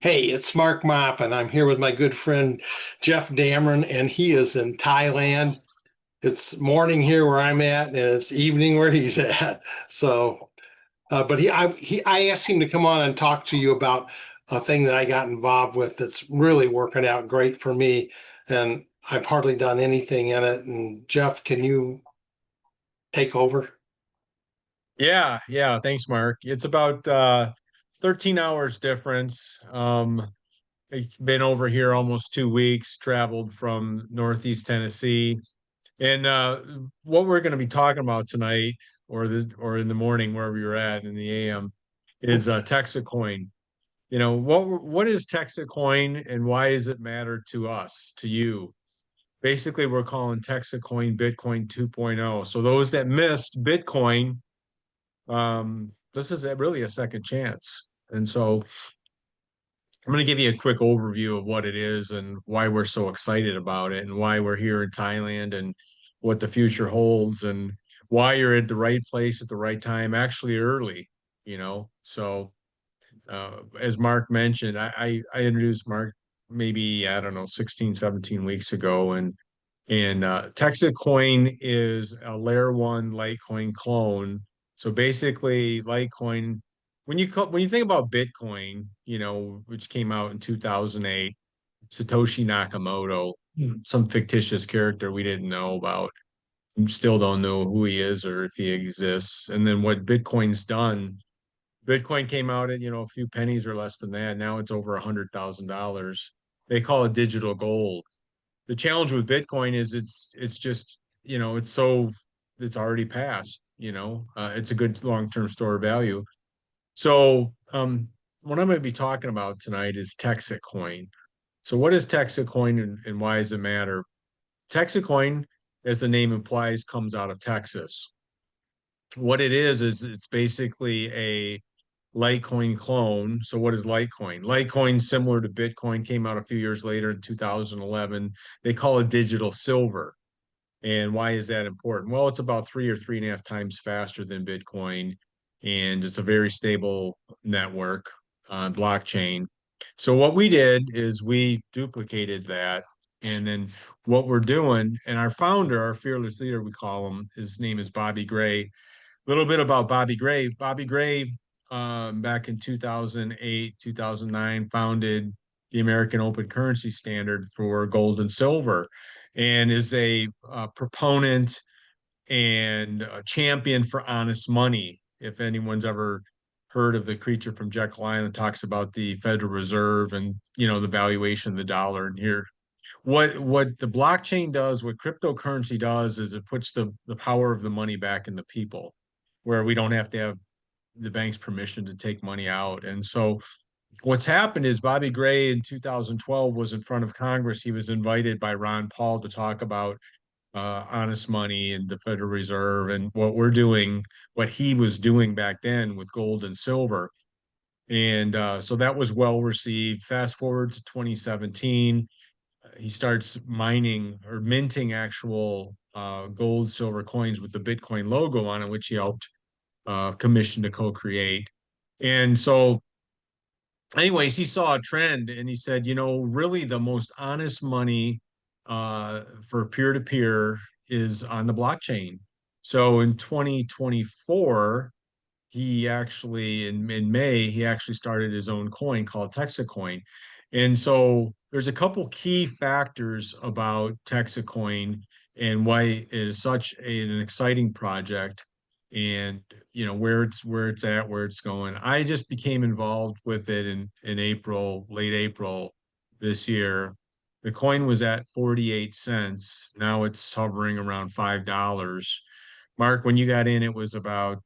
Hey, it's Mark Mop, and I'm here with my good friend Jeff Dameron, and he is in Thailand. It's morning here where I'm at, and it's evening where he's at. So, but I asked him to come on and talk to you about a thing that I got involved with that's really working out great for me, and I've hardly done anything in it. And Jeff, can you take over? Yeah, yeah. Thanks, Mark. It's about 13 hours difference. I've been over here almost 2 weeks, traveled from Northeast Tennessee. And what we're going to be talking about tonight or in the morning, wherever you're at in the AM, is Texacoin. What is Texacoin and why does it matter to us, to you? Basically, we're calling Texacoin Bitcoin 2.0. So those that missed Bitcoin, this is really a second chance. And so I'm going to give you a quick overview of what it is and why we're so excited about it and why we're here in Thailand and what the future holds and why you're at the right place at the right time, actually early, you know. So as Mark mentioned, I introduced Mark maybe, I don't know, 16, 17 weeks ago. And Texas Coin is a layer one Litecoin clone. So basically, Litecoin, when you think about Bitcoin, which came out in 2008, Satoshi Nakamoto, some fictitious character we didn't know about, still don't know who he is or if he exists. And then what Bitcoin's done, Bitcoin came out at, a few pennies or less than that. Now it's over $100,000. They call it digital gold. The challenge with Bitcoin is it's just, it's already passed, it's a good long-term store of value. So what I'm going to be talking about tonight is Texacoin. So what is Texacoin and why does it matter? Texacoin, as the name implies, comes out of Texas. What it is it's basically a Litecoin clone. So what is Litecoin? Litecoin, similar to Bitcoin, came out a few years later in 2011. They call it digital silver. And why is that important? Well, it's about 3 or 3.5 times faster than Bitcoin, and it's a very stable network blockchain. So what we did is we duplicated that. And then what we're doing, and our founder, our fearless leader, we call him, his name is Bobby Gray. A little bit about Bobby Gray. Bobby Gray, back in 2008, 2009, founded the American Open Currency Standard for gold and silver and is a proponent and a champion for honest money. If anyone's ever heard of the creature from Jekyll Island, talks about the Federal Reserve and the valuation of the dollar. And here, what the blockchain does, what cryptocurrency does, is it puts the power of the money back in the people, where we don't have to have the bank's permission to take money out. And so what's happened is Bobby Gray in 2012 was in front of Congress. He was invited by Ron Paul to talk about honest money and the Federal Reserve and what we're doing, what he was doing back then with gold and silver. And so that was well received. Fast forward to 2017, he starts mining or minting actual gold, silver coins with the Bitcoin logo on it, which he helped commission to co-create. And so anyways, he saw a trend and he said, really the most honest money for peer to peer is on the blockchain. So in 2024, in May, he actually started his own coin called Texacoin. And so there's a couple key factors about Texacoin and why it is such an exciting project and where it's at, where it's going. I just became involved with it in April, late April this year. The coin was at 48 cents. Now it's hovering around $5. Mark, when you got in, it was about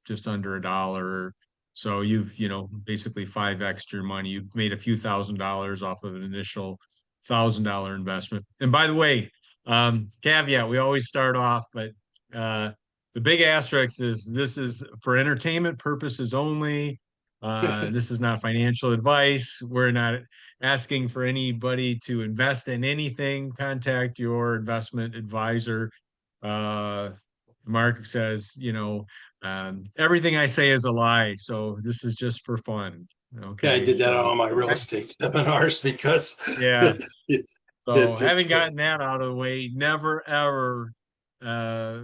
just under $1. So you've, basically 5x your money. You've made a few $1,000s off of an initial $1,000 investment. And by the way, caveat, we always start off, but the big asterisk is this is for entertainment purposes only. This is not financial advice. We're not asking for anybody to invest in anything. Contact your investment advisor. Mark says, Everything I say is a lie, so this is just for fun. Yeah, I Okay, did that on so all my real estate seminars because yeah, it, so it, having gotten that out of the way, never ever uh,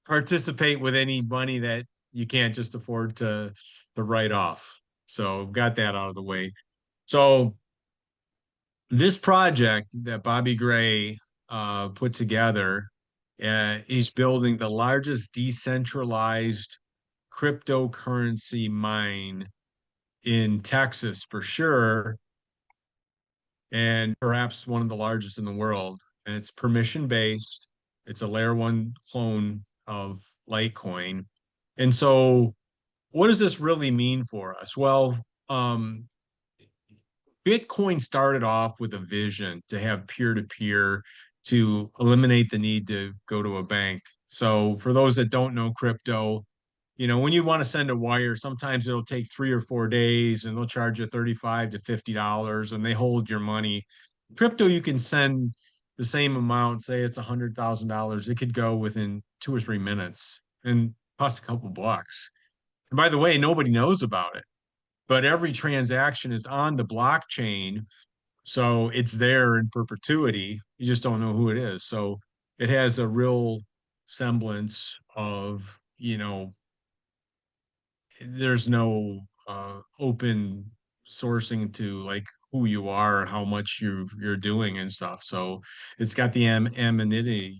participate with any money that you can't just afford to write off. So got that out of the way. So this project that Bobby Gray put together, he's building the largest decentralized cryptocurrency mine in Texas for sure, and perhaps one of the largest in the world. And it's permission based. It's a layer one clone of Litecoin. And so, what does this really mean for us? Well, Bitcoin started off with a vision to have peer to peer to eliminate the need to go to a bank. So, for those that don't know crypto, when you want to send a wire, sometimes it'll take 3 or 4 days and they'll charge you 35 to $50 and they hold your money. Crypto, you can send the same amount, say it's $100,000. It could go within 2 or 3 minutes and cost a couple bucks. And by the way, nobody knows about it, but every transaction is on the blockchain. So it's there in perpetuity. You just don't know who it is. So it has a real semblance of, there's no open sourcing to like who you are and how much you're doing and stuff. So it's got the anonymity,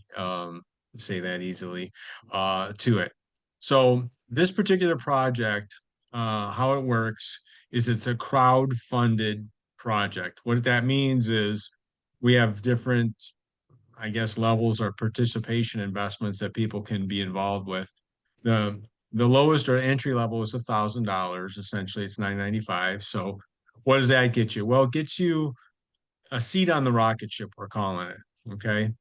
say that easily, to it. So this particular project, how it works is it's a crowd-funded project. What that means is we have different, I guess, levels or participation investments that people can be involved with. The the lowest or entry level is $1,000. Essentially, it's 995. So what does that get you? Well, it gets you a seat on the rocket ship, we're calling it. Okay.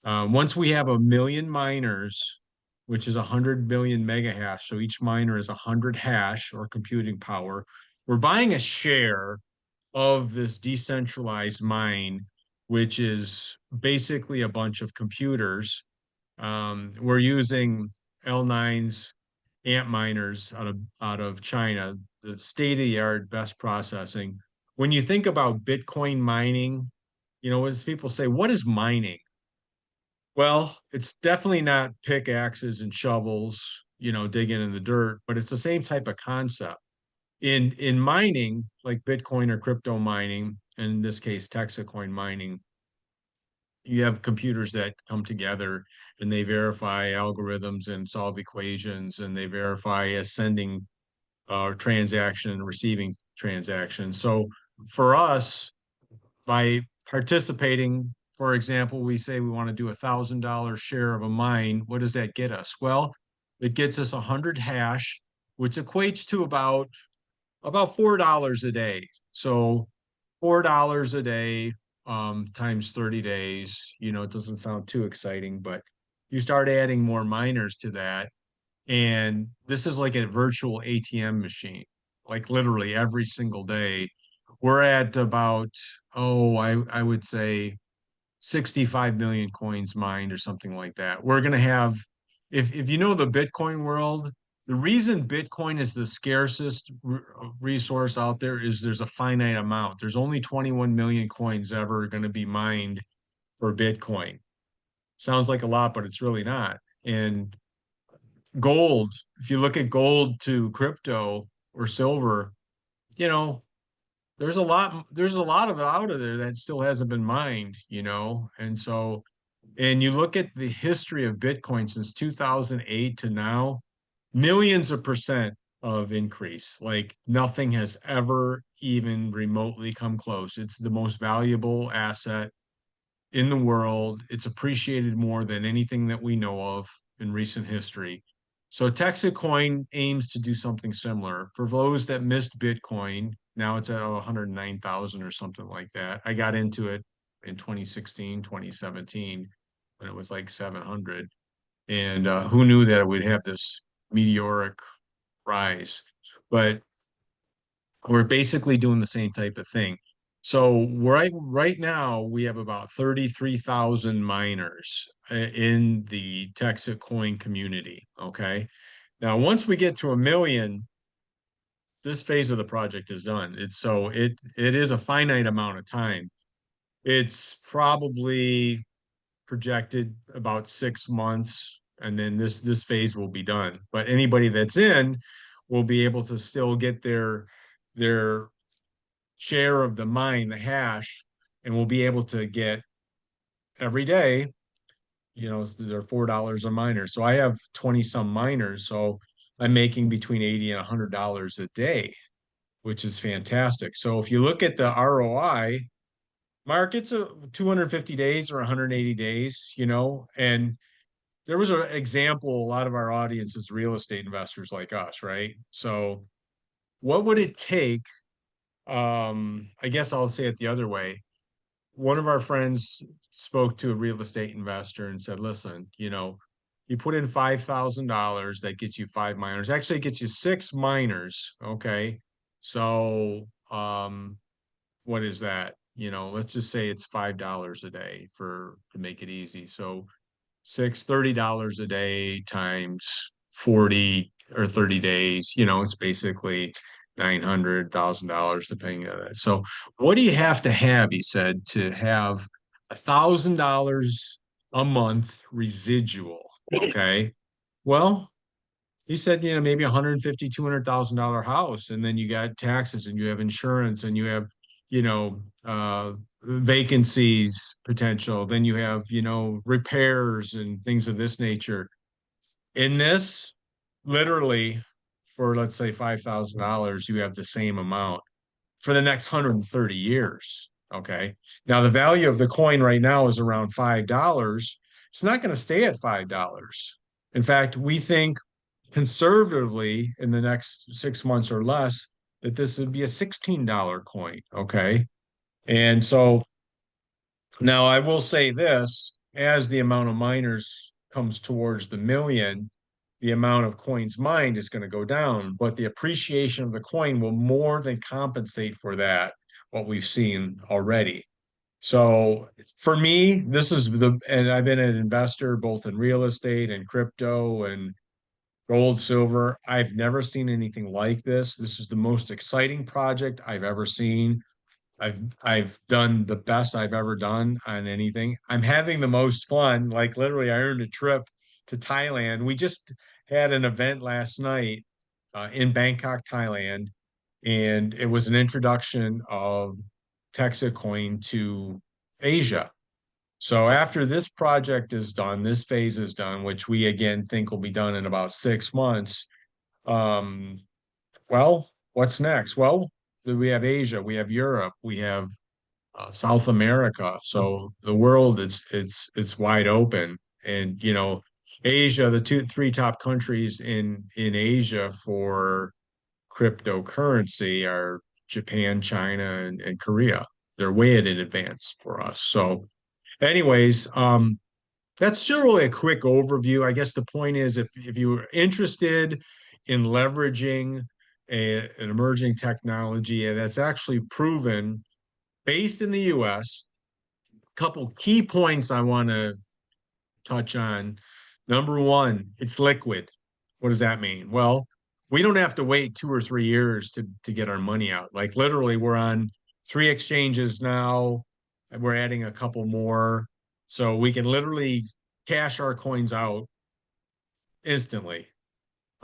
Once we have 1 million miners, which is 100 billion mega hash, so each miner is 100 hash or computing power, we're buying a share of this decentralized mine, which is basically a bunch of computers. We're using L9s, ant miners out of China, the state-of-the-art best processing. When you think about Bitcoin mining, as people say, what is mining? Well, it's definitely not pickaxes and shovels, digging in the dirt, but it's the same type of concept. In mining, like Bitcoin or crypto mining, in this case, Texacoin mining, you have computers that come together and they verify algorithms and solve equations and they verify ascending transaction and receiving transactions. So for us, by participating, for example, we say we want to do $1,000 share of a mine. What does that get us? Well, it gets us 100 hash, which equates to about $4 a day. So $4 a day times 30 days, it doesn't sound too exciting, but you start adding more miners to that. And this is like a virtual ATM machine, like literally every single day. We're at about, I would say 65 million coins mined or something like that. We're going to have, if you know the Bitcoin world, the reason Bitcoin is the scarcest resource out there is there's a finite amount. There's only 21 million coins ever going to be mined for Bitcoin. Sounds like a lot, but it's really not. And gold, if you look at gold to crypto or silver, you know, there's a lot of it out of there that still hasn't been mined, And so, and you look at the history of Bitcoin since 2008 to now, millions of percent of increase. Like nothing has ever even remotely come close. It's the most valuable asset in the world. It's appreciated more than anything that we know of in recent history. So Texacoin aims to do something similar. For those that missed Bitcoin, now it's at 109,000 or something like that. I got into it in 2016, 2017 when it was like 700. And who knew that it would have this meteoric rise? But we're basically doing the same type of thing. So right now we have about 33,000 miners in the Texas coin community. Okay. Now, once we get to 1 million, this phase of the project is done. It is a finite amount of time. It's probably projected about 6 months, and then this phase will be done. But anybody that's in will be able to still get their share of the mine, the hash, and will be able to get every day, they're $4 a miner. So I have 20 some miners. So I'm making between 80 and $100 a day, which is fantastic. So if you look at the ROI, Mark, it's a 250 days or 180 days, and there was an example, a lot of our audience is real estate investors like us, right? So what would it take? I guess I'll say it the other way. One of our friends spoke to a real estate investor and said, listen, you put in $5,000, that gets you 5 miners. Actually, it gets you 6 miners. Okay. So, what is that? Let's just say it's $5 a day to make it easy. So $30 a day times 40 or 30 days, it's basically $900,000 depending on that. So what do you have to have, he said, to have $1,000 a month residual? Okay. Well, he said, maybe 150, $200,000 house, and then you got taxes and you have insurance and you have, you know, uh, vacancies potential. Then you have, repairs and things of this nature. In this, literally, for let's say $5,000, you have the same amount for the next 130 years. Okay. Now the value of the coin right now is around $5. It's not going to stay at $5. In fact, we think conservatively in the next 6 months or less that this would be a $16 coin. Okay. And so now I will say this, as the amount of miners comes towards the million, the amount of coins mined is going to go down, but the appreciation of the coin will more than compensate for that, what we've seen already. So for me, and I've been an investor both in real estate and crypto and gold, silver. I've never seen anything like this. This is the most exciting project I've ever seen. I've done the best I've ever done on anything. I'm having the most fun. Like literally, I earned a trip to Thailand. We just had an event last night in Bangkok, Thailand, and it was an introduction of Texacoin to Asia. So after this project is done, this phase is done, which we again think will be done in about 6 months. Um, well, what's next? Well, we have Asia, we have Europe, we have South America. So the world it's wide open, and Asia, the three top countries in Asia for cryptocurrency are Japan, China, and Korea. They're way in advance for us. So, anyways, that's generally a quick overview. I guess the point is if you're interested in leveraging an emerging technology that's actually proven based in the US, a couple key points I want to touch on. Number one, it's liquid. What does that mean? Well, we don't have to wait 2 or 3 years to get our money out. Like literally, we're on 3 exchanges now, and we're adding a couple more. So we can literally cash our coins out instantly.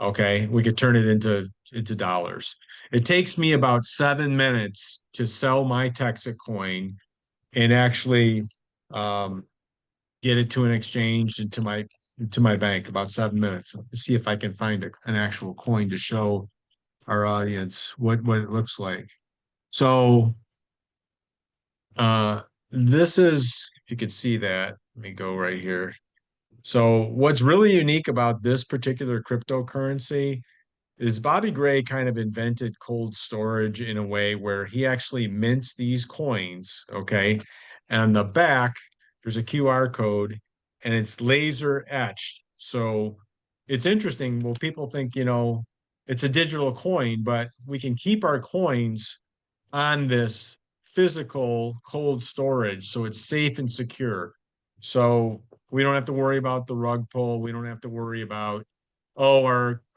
Okay. We could turn it into dollars. It takes me about 7 minutes to sell my Texit coin and actually um, get it to an exchange and to my bank. About 7 minutes. Let's see if I can find an actual coin to show our audience what it looks like. So this is, if you could see that, let me go right here. So what's really unique about this particular cryptocurrency is Bobby Gray kind of invented cold storage in a way where he actually mints these coins, okay? And on the back, there's a QR code and it's laser etched. So it's interesting. Well, people think, it's a digital coin, but we can keep our coins on this physical cold storage so it's safe and secure. So we don't have to worry about the rug pull. We don't have to worry about, oh,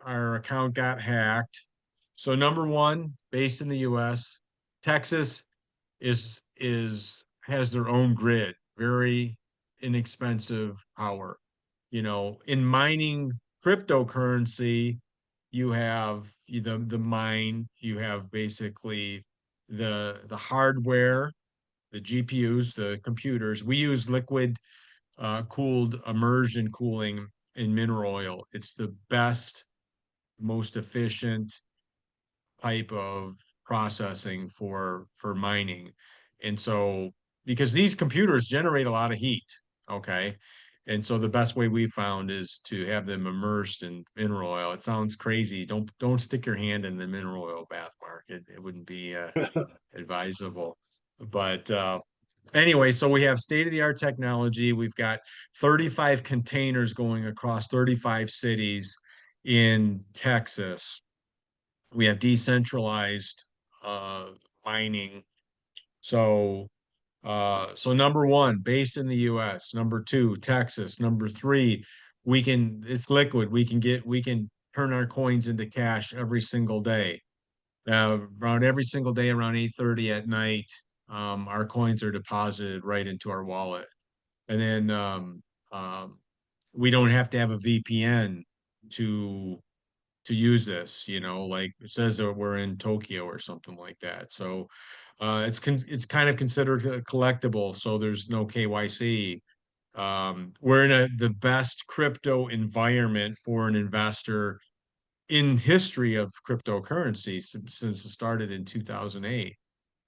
our account got hacked. So number one, based in the US, Texas has their own grid, very inexpensive power. In mining cryptocurrency, you have the mine, you have basically the hardware, the GPUs, the computers. We use liquid cooled immersion cooling in mineral oil. It's the best, most efficient type of processing for mining. And so because these computers generate a lot of heat, okay? And so the best way we found is to have them immersed in mineral oil. It sounds crazy. Don't stick your hand in the mineral oil bath, Mark. It wouldn't be advisable. But anyway, so we have state-of-the-art technology. We've got 35 containers going across 35 cities in Texas. We have decentralized mining. So number one, based in the US. Number two, Texas. Number three, it's liquid. We can turn our coins into cash every single day. Around every single day around 8:30 at night, our coins are deposited right into our wallet. And then we don't have to have a VPN to use this, like it says that we're in Tokyo or something like that. So it's kind of considered a collectible, so there's no KYC. We're in the best crypto environment for an investor in history of cryptocurrency since it started in 2008.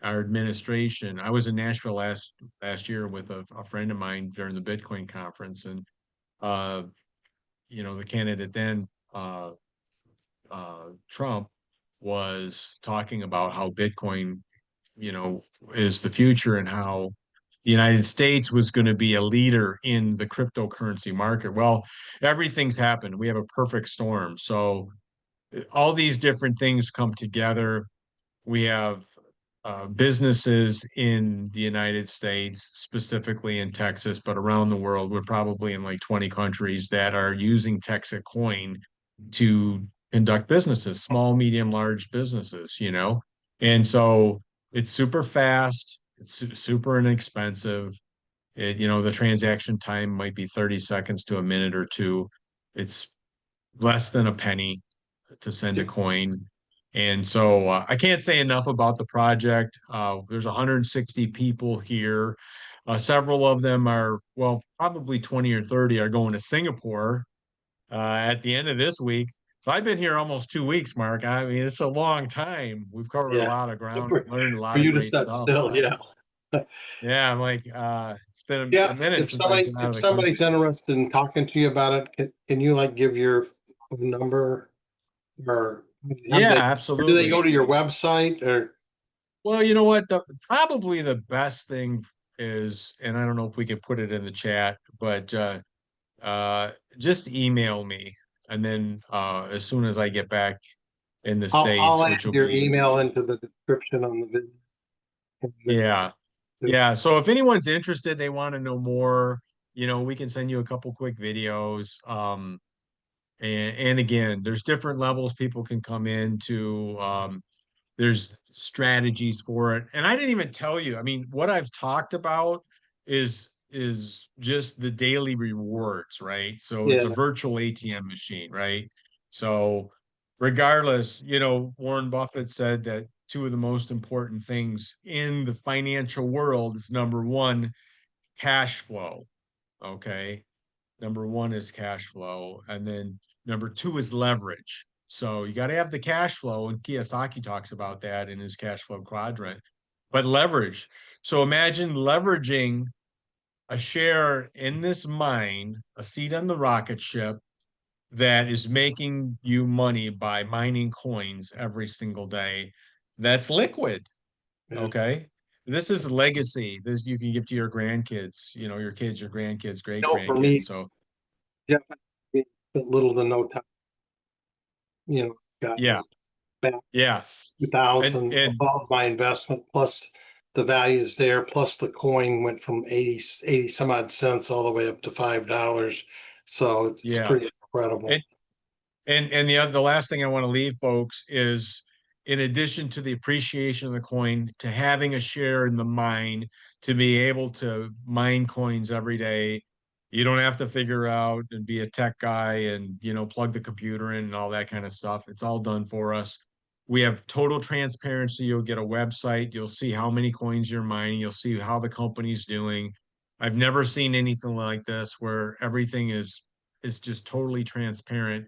Our administration, I was in Nashville last year with a friend of mine during the Bitcoin conference, and uh, the candidate then, Trump, was talking about how Bitcoin, is the future, and how the United States was going to be a leader in the cryptocurrency market. Well, everything's happened. We have a perfect storm. So all these different things come together. We have businesses in the United States, specifically in Texas, but around the world. We're probably in like 20 countries that are using TEXIT coin to conduct businesses, small, medium, large businesses. And so it's super fast, it's super inexpensive. The transaction time might be 30 seconds to a minute or two. It's less than a penny to send a coin. And so I can't say enough about the project. There's 160 people here. Several of them are, well, probably 20 or 30 are going to Singapore at the end of this week. So I've been here almost 2 weeks, Mark. I mean, it's a long time. We've covered a Yeah. lot of ground, For, learned a for lot of you to great sit stuff. still, yeah. Yeah, I'm like, it's been a Yeah, minute if since I've been out if of the somebody's country. interested in talking to you about it, can you like give your phone number, or Yeah, or do they go absolutely. to your website, or? Well, you know what? Probably the best thing is, and I don't know if we could put it in the chat, but just email me, and then as soon as I get back in the I'll States, add which will your be, email into the description on the video. yeah, yeah. So if anyone's interested, they want to know more, we can send you a couple quick videos. And again, there's different levels people can come into. There's strategies for it. And I didn't even tell you. I mean, what I've talked about is just the daily rewards, right? So it's Yeah, a virtual ATM machine, right? So regardless, Warren Buffett said that two of the most important things in the financial world is number one, cash flow. Okay. Number one is cash flow. And then number two is leverage. So you got to have the cash flow, and Kiyosaki talks about that in his cash flow quadrant. But leverage. So imagine leveraging a share in this mine, a seat on the rocket ship that is making you money by mining coins every single day. That's liquid. yeah. Okay. This is legacy. This you can give to your grandkids, your kids, your grandkids, great For grandkids. me, So yeah, little to no time, yeah, gotten back yeah. And 2,000 and above my investment, plus the values there, plus the coin went from 80 some odd cents all the way up to $5. So it's yeah. pretty incredible. And And the last thing I want to leave folks is, in addition to the appreciation of the coin, to having a share in the mine, to be able to mine coins every day. You don't have to figure out and be a tech guy and, plug the computer in and all that kind of stuff. It's all done for us. We have total transparency. You'll get a website. You'll see how many coins you're mining. You'll see how the company's doing. I've never seen anything like this where everything is just totally transparent.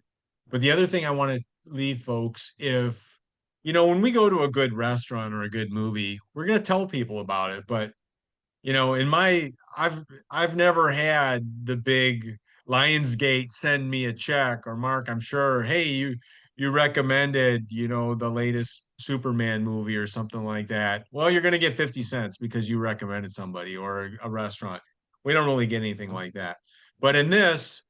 But the other thing I want to leave folks, if, when we go to a good restaurant or a good movie, we're going to tell people about it. But, in I've never had the big Lionsgate send me a check, or Mark, I'm sure, hey, you recommended, the latest Superman movie or something like that. Well, you're going to get 50 cents because you recommended somebody or a restaurant. We don't really get anything like that. But in this,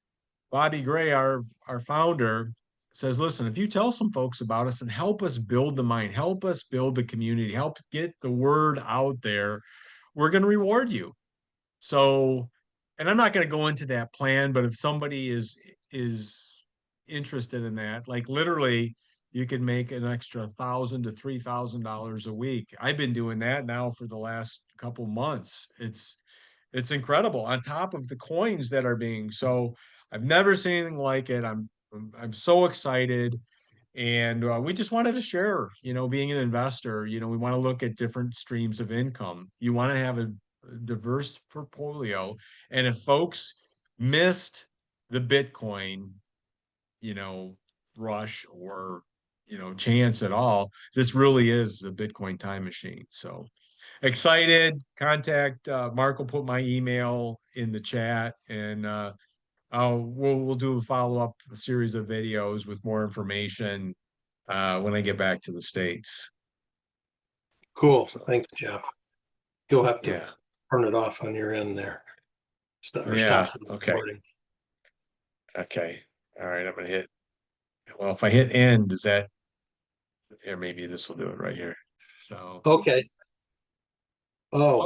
Bobby Gray, our founder, says, listen, if you tell some folks about us and help us build the mind, help us build the community, help get the word out there, we're going to reward you. So, and I'm not going to go into that plan, but if somebody is interested in that, like literally, you can make an extra $1,000 to $3,000 a week. I've been doing that now for the last couple months. It's incredible on top of the coins that are being. So I've never seen anything like it. I'm so excited. And we just wanted to share, being an investor, we want to look at different streams of income. You want to have a diverse portfolio. And if folks missed the Bitcoin, you know, rush or, chance at all, this really is the Bitcoin time machine. So excited. Contact Mark will put my email in the chat, and we'll do a follow-up series of videos with more information when I get back to the States. Cool. So, Thanks, Jeff. You'll have to yeah. turn it off on your end there. Or Yeah. stop the Okay. recording. Okay. All right. I'm gonna hit. Well, if I hit end, does that? Here, maybe this will do it right here. So. Okay. Oh.